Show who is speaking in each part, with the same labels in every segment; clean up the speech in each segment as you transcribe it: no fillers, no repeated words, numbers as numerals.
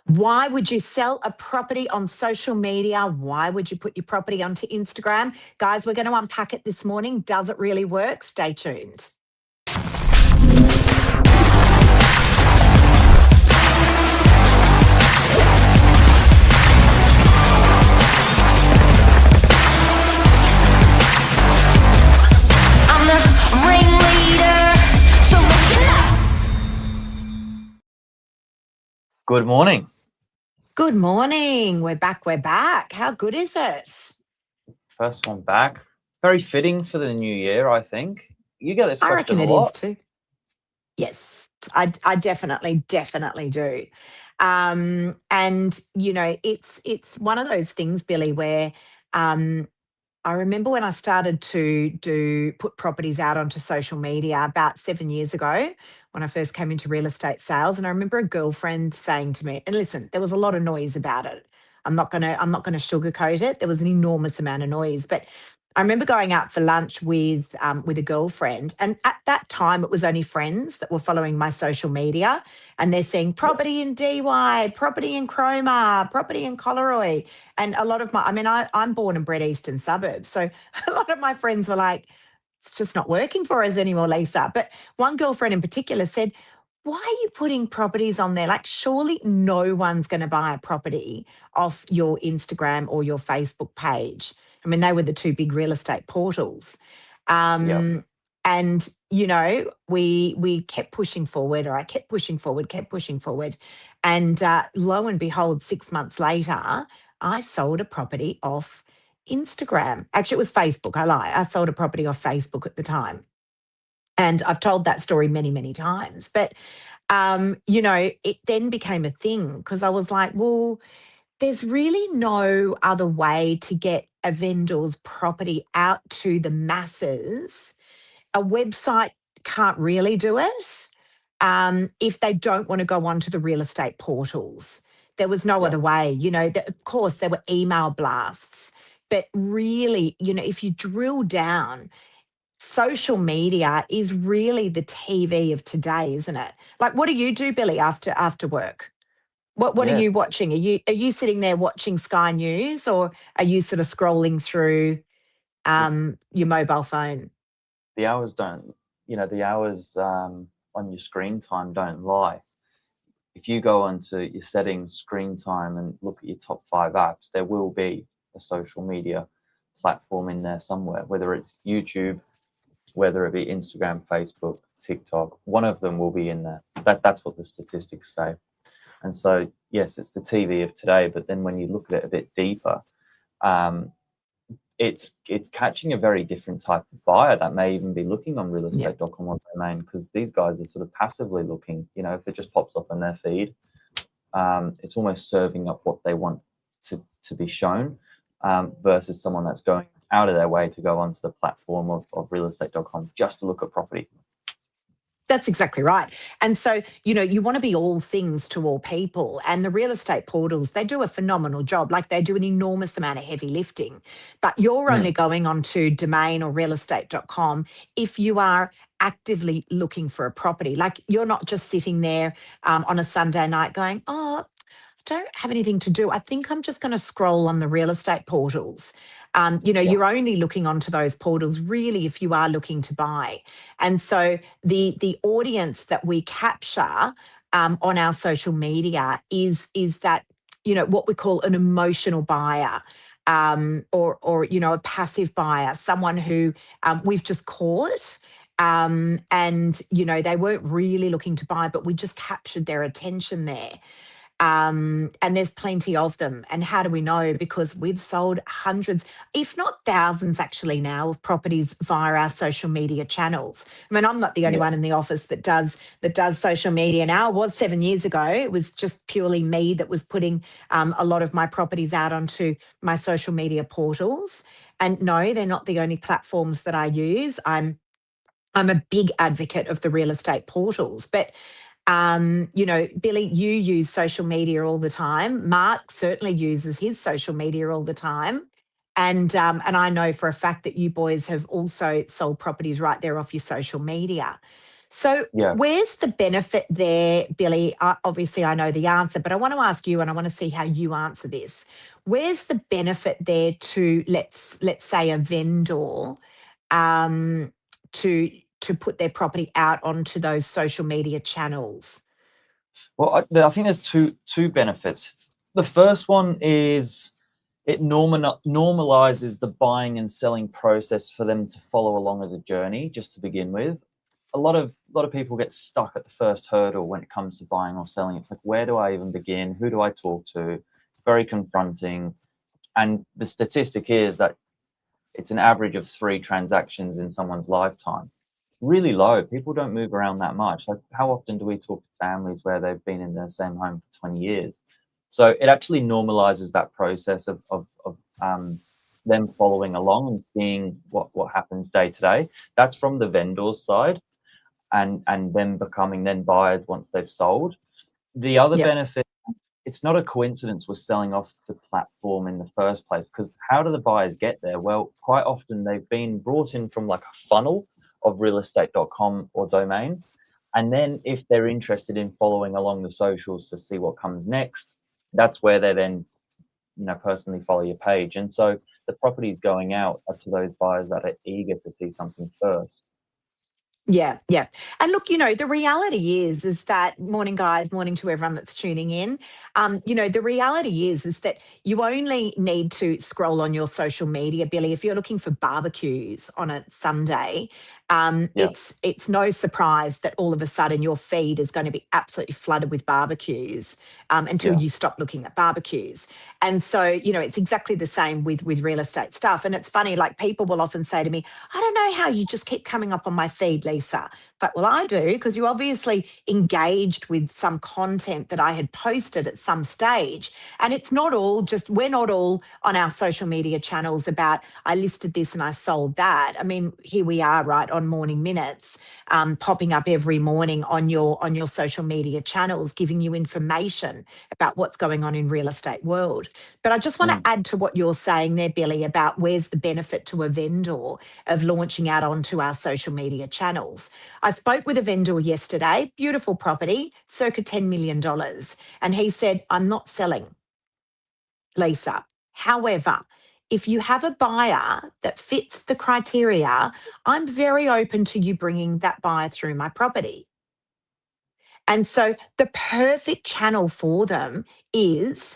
Speaker 1: Why would you sell a property on social media? Why would you put your property onto Instagram? Guys, we're going to unpack it this morning. Does it really work? Stay tuned.
Speaker 2: Good morning.
Speaker 1: Good morning. We're back. How good is it?
Speaker 2: First one back. Very fitting for the new year, I think. You get this question
Speaker 1: I reckon
Speaker 2: a
Speaker 1: it
Speaker 2: lot.
Speaker 1: is too. Yes, I definitely do. And it's one of those things, Billy, where I remember when I started to put properties out onto social media about 7 years ago when I first came into real estate sales. And I remember a girlfriend saying to me, and listen, there was a lot of noise about it. I'm not gonna sugarcoat it. There was an enormous amount of noise. But I remember going out for lunch with a girlfriend. And at that time it was only friends that were following my social media. And they're seeing property in DY, property in Chroma, property in Collaroy. And a lot of I'm born and bred eastern suburbs. So a lot of my friends were like, it's just not working for us anymore, Lisa. But one girlfriend in particular said, why are you putting properties on there? Like, surely no one's going to buy a property off your Instagram or your Facebook page. I mean, they were the two big real estate portals.
Speaker 2: Yeah.
Speaker 1: And, we kept pushing forward, or I kept pushing forward. And lo and behold, 6 months later, I sold a property off Instagram. Actually, it was Facebook. I lie. I sold a property off Facebook at the time. And I've told that story many, many times. But, it then became a thing because I was like, well, there's really no other way to get a vendor's property out to the masses. A website can't really do it if they don't want to go onto the real estate portals. There was no
Speaker 2: Yeah.
Speaker 1: other way. Of course, there were email blasts, but really, if you drill down, social media is really the TV of today, isn't it? Like, what do you do, Billy, after work? What are
Speaker 2: Yeah.
Speaker 1: you watching? Are you sitting there watching Sky News, or are you sort of scrolling through your mobile phone?
Speaker 2: The hours on your screen time don't lie. If you go onto your settings, screen time, and look at your top 5 apps, there will be a social media platform in there somewhere, whether it's YouTube, whether it be Instagram, Facebook, TikTok. One of them will be in there. That's what the statistics say. And so, yes, it's the TV of today, but then when you look at it a bit deeper, it's catching a very different type of buyer that may even be looking on realestate.com on domain, because these guys are sort of passively looking. If it just pops up on their feed, it's almost serving up what they want to be shown, versus someone that's going out of their way to go onto the platform of realestate.com just to look at property.
Speaker 1: That's exactly right. And so, you want to be all things to all people. And the real estate portals, they do a phenomenal job. Like, they do an enormous amount of heavy lifting. But you're only going on to domain or realestate.com if you are actively looking for a property. Like, you're not just sitting there on a Sunday night going, oh, I don't have anything to do. I think I'm just going to scroll on the real estate portals. You're only looking onto those portals really if you are looking to buy. And so the audience that we capture on our social media is that, what we call an emotional buyer. Or a passive buyer, someone who we've just caught, and they weren't really looking to buy, but we just captured their attention there. And there's plenty of them. And how do we know? Because we've sold hundreds, if not thousands, actually now, of properties via our social media channels. I mean, I'm not the only one in the office that does social media now. It was 7 years ago. It was just purely me that was putting a lot of my properties out onto my social media portals. And no, they're not the only platforms that I use. I'm a big advocate of the real estate portals, but Billy, you use social media all the time. Mark certainly uses his social media all the time. And I know for a fact that you boys have also sold properties right there off your social media. So
Speaker 2: Yeah.
Speaker 1: where's the benefit there, Billy? Obviously, I know the answer, but I want to ask you, and I want to see how you answer this. Where's the benefit there to let's say a vendor um, to put their property out onto those social media channels?
Speaker 2: Well, I think there's two benefits. The first one is it normalizes the buying and selling process for them to follow along as a journey, just to begin with. A lot of people get stuck at the first hurdle when it comes to buying or selling. It's like, where do I even begin? Who do I talk to? Very confronting. And the statistic is that it's an average of 3 transactions in someone's lifetime. Really low. People don't move around that much. Like, how often do we talk to families where they've been in their same home for 20 years? So it actually normalizes that process of them following along and seeing what happens day to day. That's from the vendor's side, and them becoming then buyers once they've sold. The other
Speaker 1: Yep.
Speaker 2: benefit, it's not a coincidence we're selling off the platform in the first place, because how do the buyers get there? Well, quite often they've been brought in from like a funnel of realestate.com or domain. And then if they're interested in following along the socials to see what comes next, that's where they then, personally follow your page. And so the properties going out are to those buyers that are eager to see something first.
Speaker 1: Yeah, yeah. And look, the reality is that morning, guys, morning to everyone that's tuning in. The reality is that you only need to scroll on your social media, Billy. If you're looking for barbecues on a Sunday,
Speaker 2: Yeah,
Speaker 1: it's no surprise that all of a sudden your feed is going to be absolutely flooded with barbecues until
Speaker 2: yeah,
Speaker 1: you stop looking at barbecues. And so, it's exactly the same with real estate stuff. And it's funny, like people will often say to me, I don't know how you just keep coming up on my feed, Lisa. But well, I do, because you obviously engaged with some content that I had posted at some stage. And it's not all just, we're not all on our social media channels about, I listed this and I sold that. I mean, here we are, right, on Morning Minutes, popping up every morning on your social media channels, giving you information about what's going on in real estate world. But I just want to
Speaker 2: mm,
Speaker 1: add to what you're saying there, Billy, about where's the benefit to a vendor of launching out onto our social media channels. I spoke with a vendor yesterday, beautiful property, circa $10 million. And he said, I'm not selling, Lisa. However, if you have a buyer that fits the criteria, I'm very open to you bringing that buyer through my property. And so the perfect channel for them is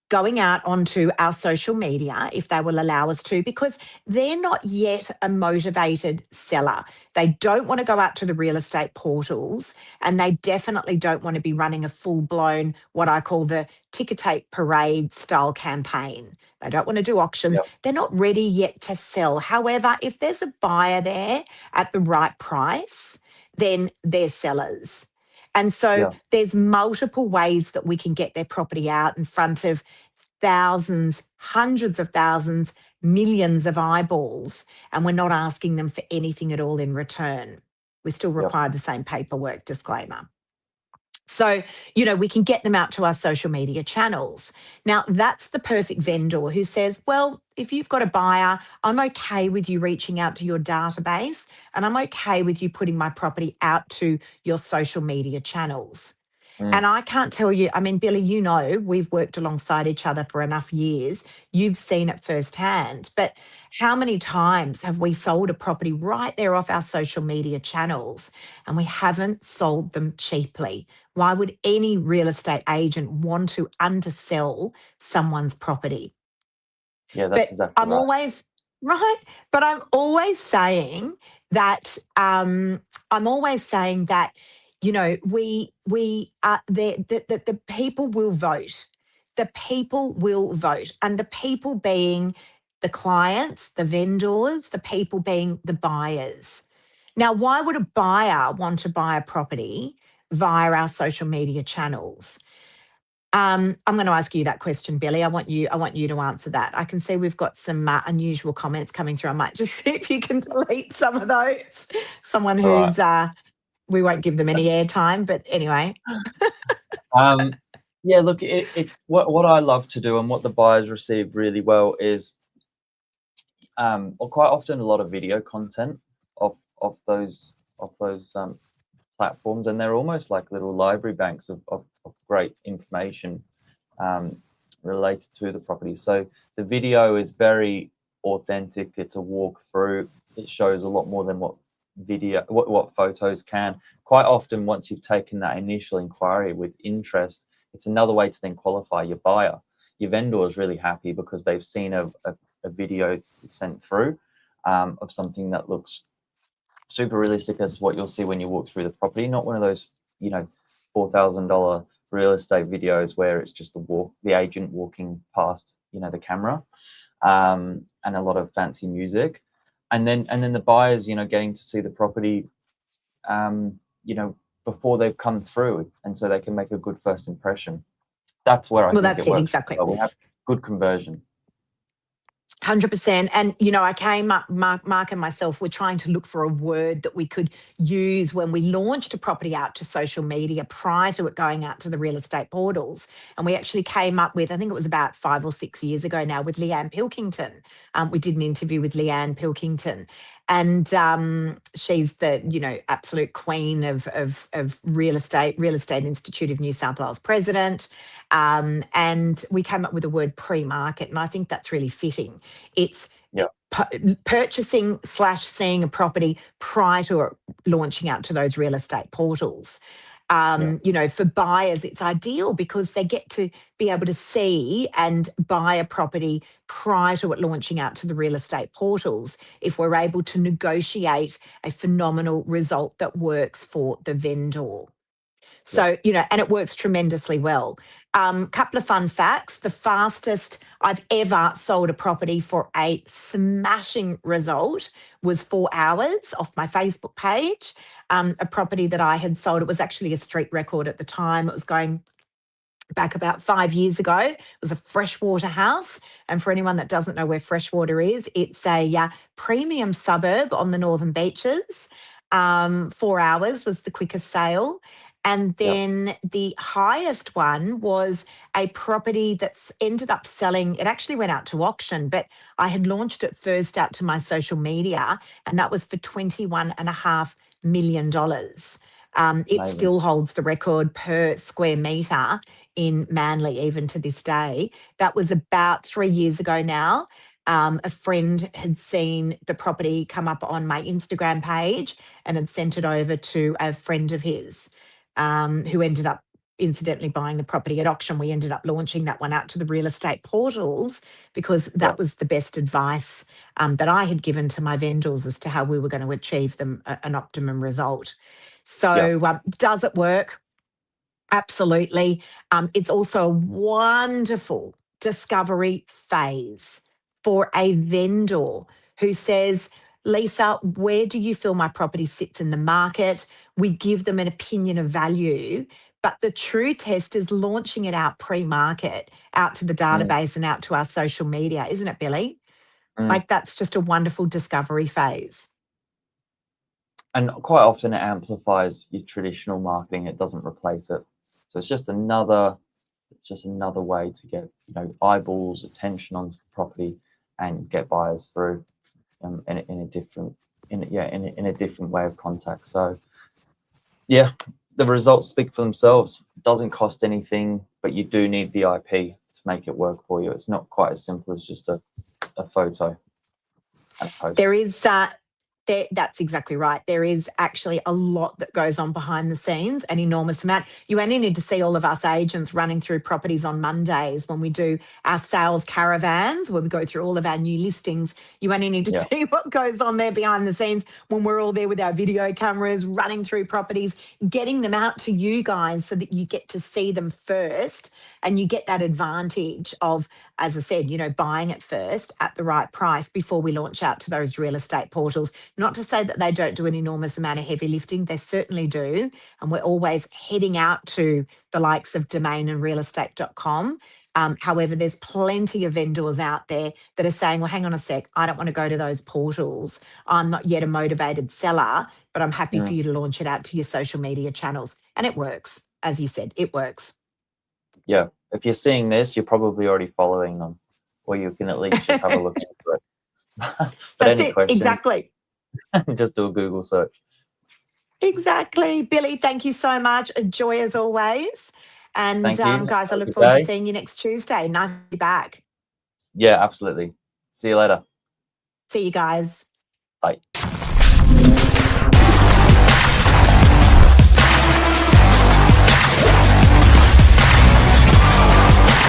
Speaker 1: going out onto our social media, if they will allow us to, because they're not yet a motivated seller. They don't want to go out to the real estate portals, and they definitely don't want to be running a full blown, what I call the ticker tape parade style campaign. They don't want to do auctions.
Speaker 2: yeah,
Speaker 1: They're not ready yet to sell. However, if there's a buyer there at the right price, then they're sellers. And so
Speaker 2: yeah,
Speaker 1: there's multiple ways that we can get their property out in front of thousands, hundreds of thousands, millions of eyeballs, and we're not asking them for anything at all in return. We still
Speaker 2: yeah,
Speaker 1: require the same paperwork disclaimer. So, we can get them out to our social media channels. Now, that's the perfect vendor who says, well, if you've got a buyer, I'm okay with you reaching out to your database, and I'm okay with you putting my property out to your social media channels.
Speaker 2: mm,
Speaker 1: And I can't tell you, I mean, Billy, we've worked alongside each other for enough years. You've seen it firsthand. But how many times have we sold a property right there off our social media channels and we haven't sold them cheaply? Why would any real estate agent want to undersell someone's property?
Speaker 2: yeah. That's
Speaker 1: But
Speaker 2: exactly
Speaker 1: I'm
Speaker 2: right.
Speaker 1: always right. But I'm always saying that we are the people will vote. The people will vote, and the people being the clients, the vendors, the people being the buyers. Now, why would a buyer want to buy a property via our social media channels? I'm going to ask you that question, Billy. I want you to answer that. I can see we've got some unusual comments coming through. I might just see if you can delete some of those. Someone
Speaker 2: All right.
Speaker 1: who's we won't give them any airtime, but anyway.
Speaker 2: Um, yeah, look, what I love to do and what the buyers receive really well is, or quite often, a lot of video content of those platforms, and they're almost like little library banks of great information related to the property. So the video is very authentic. It's a walkthrough. It shows a lot more than what photos can. Quite often, once you've taken that initial inquiry with interest, it's another way to then qualify your buyer. Your vendor is really happy because they've seen a video sent through of something that looks super realistic as what you'll see when you walk through the property, not one of those, you know, $4,000 real estate videos where it's just the agent walking past, you know, the camera, and a lot of fancy music, and then the buyers, you know, getting to see the property, you know, before they've come through, and so they can make a good first impression. That's where I think it works.
Speaker 1: Exactly.
Speaker 2: We have good conversion.
Speaker 1: 100%. And, you know, I came up, Mark and myself were trying to look for a word that we could use when we launched a property out to social media prior to it going out to the real estate portals. And we actually came up with, I think it was about 5 or 6 years ago now, with Leanne Pilkington. We did an interview with Leanne Pilkington. And she's the, you know, absolute queen of real estate Institute of New South Wales president. And we came up with the word pre-market, and I think that's really fitting. It's purchasing / seeing a property prior to launching out to those real estate portals. You know, for buyers, it's ideal because they get to be able to see and buy a property prior to it launching out to the real estate portals, if we're able to negotiate a phenomenal result that works for the vendor. So, you know, and it works tremendously well. Couple of fun facts. The fastest I've ever sold a property for a smashing result was 4 hours off my Facebook page. A property that I had sold, it was actually a street record at the time. It was going back about 5 years ago. It was a freshwater house. And for anyone that doesn't know where freshwater is, it's a premium suburb on the Northern Beaches. 4 hours was the quickest sale. And then the highest one was a property that's ended up selling. It actually went out to auction, but I had launched it first out to my social media, and that was for $21.5 million. It still holds the record per square metre in Manly, even to this day. That was about 3 years ago now. A friend had seen the property come up on my Instagram page and had sent it over to a friend of his, who ended up incidentally buying the property at auction. We ended up launching that one out to the real estate portals because that was the best advice that I had given to my vendors as to how we were going to achieve them an optimum result. So does it work? Absolutely. It's also a wonderful discovery phase for a vendor who says, Lisa, where do you feel my property sits in the market? We give them an opinion of value, but the true test is launching it out pre-market, out to the database and out to our social media, isn't it, Billy? Like, that's just a wonderful discovery phase.
Speaker 2: And quite often it amplifies your traditional marketing. It doesn't replace it. So it's just another way to get, you know, eyeballs, attention onto the property and get buyers through in a different way of contact. So yeah, the results speak for themselves. It doesn't cost anything, but you do need the IP to make it work for you. It's not quite as simple as just a photo and a post.
Speaker 1: There is that's exactly right. There is actually a lot that goes on behind the scenes, an enormous amount. You only need to see all of us agents running through properties on Mondays when we do our sales caravans, where we go through all of our new listings. You only need to see what goes on there behind the scenes when we're all there with our video cameras, running through properties, getting them out to you guys so that you get to see them first. And you get that advantage of, as I said, you know, buying it first at the right price before we launch out to those real estate portals. Not to say that they don't do an enormous amount of heavy lifting. They certainly do. And we're always heading out to the likes of Domain and realestate.com. However, there's plenty of vendors out there that are saying, well, hang on a sec, I don't want to go to those portals. I'm not yet a motivated seller, but I'm happy for you to launch it out to your social media channels. And it works. As you said, it works.
Speaker 2: Yeah, if you're seeing this, you're probably already following them, or you can at least just have a look into it. But
Speaker 1: That's
Speaker 2: any questions?
Speaker 1: Exactly.
Speaker 2: Just do a Google search.
Speaker 1: Exactly. Billy, thank you so much. A joy as always. And
Speaker 2: Thank you.
Speaker 1: guys, I
Speaker 2: Have a
Speaker 1: look
Speaker 2: good
Speaker 1: forward to
Speaker 2: day.
Speaker 1: seeing you next Tuesday. Nice to be back.
Speaker 2: Yeah, absolutely. See you later.
Speaker 1: See you guys.
Speaker 2: Bye.